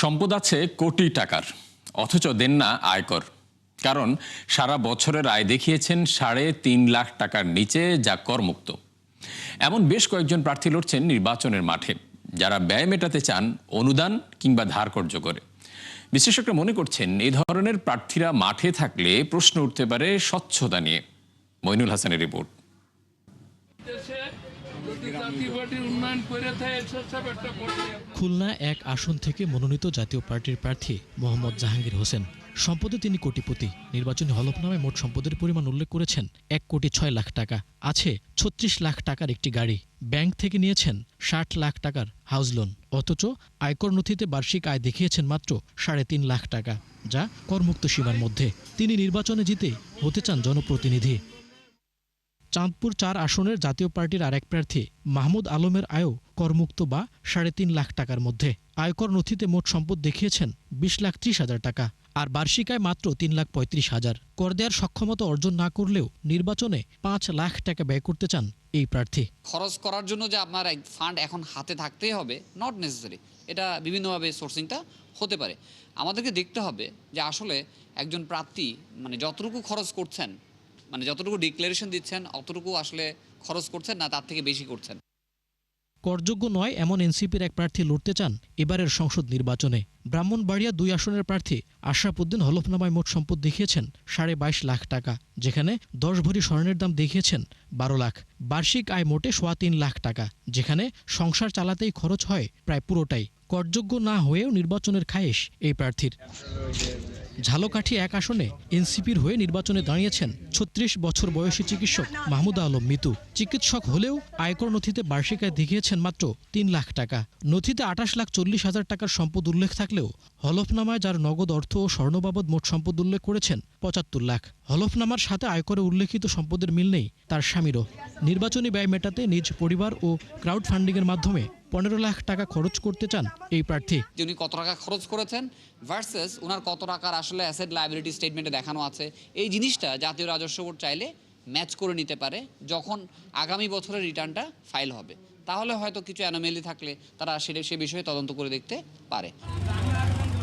সম্পদ আছে কোটি টাকার, অথচ দেন না আয়কর। কারণ সারা বছরের আয় দেখিয়েছেন ৩.৫ লাখ টাকার নিচে, যা করমুক্ত। এমন বেশ কয়েকজন প্রার্থী লড়ছেন নির্বাচনের মাঠে, যারা ব্যয় মেটাতে চান অনুদান কিংবা ধারকর্য করে। বিশেষজ্ঞরা মনে করছেন, এই ধরনের প্রার্থীরা মাঠে থাকলে প্রশ্ন উঠতে পারে স্বচ্ছতা নিয়ে। মইনুল হাসানের রিপোর্ট। খুলনা এক আসন থেকে মনোনীত জাতীয় পার্টির প্রার্থী মোহাম্মদ জাহাঙ্গীর হোসেন। সম্পদে তিনি কোটিপতি। নির্বাচনী হলফনামায় মোট সম্পদের পরিমাণ উল্লেখ করেছেন ১,৬,০০,০০০ টাকা। আছে ৩৬ লাখ টাকার একটি গাড়ি। ব্যাংক থেকে নিয়েছেন ৬০ লাখ টাকার হাউস লোন। অথচ আয়কর নথিতে বার্ষিক আয় দেখিয়েছেন মাত্র ৩.৫ লাখ টাকা, যা করমুক্ত সীমার মধ্যে। তিনি নির্বাচনে জিতে হতে চান জনপ্রতিনিধি। চাঁদপুর ৪ আসনের জাতীয় পার্টির আরেক প্রার্থী মাহমুদ আলমের আয়ও করমুক্ত বা ৩.৫ লাখ টাকার মধ্যে। আয়কর নথিতে মোট সম্পদ দেখিয়েছেন ২০,৩০,০০০ টাকা, আর বার্ষিক আয় মাত্র ৩,৩৫,০০০। কর দেওয়ার সক্ষমতা অর্জন না করলেও নির্বাচনে ৫ লাখ টাকা ব্যয় করতে চান এই প্রার্থী। খরচ করার জন্য যে আপনার ফান্ড এখন হাতে থাকতেই হবে, নট নেসেসারি। এটা বিভিন্নভাবে সোর্সিংটা হতে পারে। আমাদেরকে দেখতে হবে যে আসলে একজন প্রার্থী যতটুকু খরচ করছেন, যতটুকু ডিক্লারেশন দিচ্ছেন অতটুকু আসলে খরচ করছেন না তার থেকে বেশি করছেন। করযোগ্য নয় এমন এনসিপির এক প্রার্থী লড়তে চান এবারের সংসদ নির্বাচনে। ব্রাহ্মণবাড়িয়া ২ আসনের প্রার্থী আশরাফ উদ্দিন হলফনামায় মোট সম্পদ দেখিয়েছেন ২২.৫ লাখ টাকা, যেখানে ১০ ভরি স্বর্ণের দাম দেখিয়েছেন ১২ লাখ। বার্ষিক আয় মোটে ৩.৫ লাখ টাকা, যেখানে সংসার চালাতেই খরচ হয় প্রায় পুরোটাই। করযোগ্য না হয়েও নির্বাচনের খায়েশ এই প্রার্থীর। ঝালকাঠি ১ আসনে এনসিপির হয়ে নির্বাচনে দাঁড়িয়েছেন ৩৬ বছর বয়সী চিকিৎসক মাহমুদা আলম মিতু। চিকিৎসক হলেও আয়কর নথিতে বার্ষিক আয় দেখিয়েছেন মাত্র ৩ লাখ টাকা। নথিতে ২৮,৪০,০০০ টাকার সম্পদ উল্লেখ থাকলেও হলফনামায় যার নগদ অর্থ ও স্বর্ণ বাবদ মোট সম্পদ উল্লেখ করেছেন ৭৫ লাখ। হলফনামার সাথে আয়করে উল্লেখিত সম্পদের মিল নেই তার স্বামীরও। নির্বাচনী ব্যয় মেটাতে নিজ পরিবার ও ক্রাউড ফান্ডিংয়ের মাধ্যমে ১৫ লাখ টাকা খরচ করতে চান এই প্রার্থী। উনি কত টাকা খরচ করেছেন ভার্সেস ওনার কত টাকার আসলে অ্যাসেট লায়াবিলিটি স্টেটমেন্টে দেখানো আছে, এই জিনিসটা জাতীয় রাজস্ব বোর্ড চাইলে ম্যাচ করে নিতে পারে যখন আগামী বছরের রিটার্নটা ফাইল হবে। তাহলে হয়তো কিছু অ্যানোমেলি থাকলে তারা সে বিষয়ে তদন্ত করে দেখতে পারে।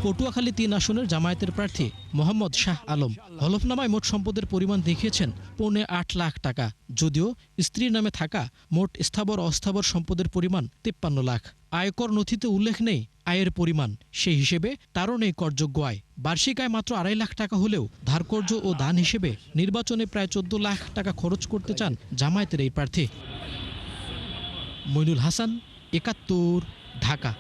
পটুয়াখালী ৩ আসনের জামায়াতের প্রার্থী মোহাম্মদ শাহ আলম হলফনামায় মোট সম্পদের পরিমাণ দেখিয়েছেন ৮.৫ লাখ টাকা, যদিও স্ত্রীর নামে থাকা মোট স্থাবর অস্থাবর সম্পদের পরিমাণ ৫৩ লাখ। আয়কর নথিতে উল্লেখ নেই আয়ের পরিমাণ, সেই হিসেবে তারও নেই করযোগ্য আয়। বার্ষিক আয় মাত্র ২.৫ লাখ টাকা হলেও ধারকর্য ও দান হিসেবে নির্বাচনে প্রায় ১৪ লাখ টাকা খরচ করতে চান জামায়াতের এই প্রার্থী। মইনুল হাসান, ৭১, ঢাকা।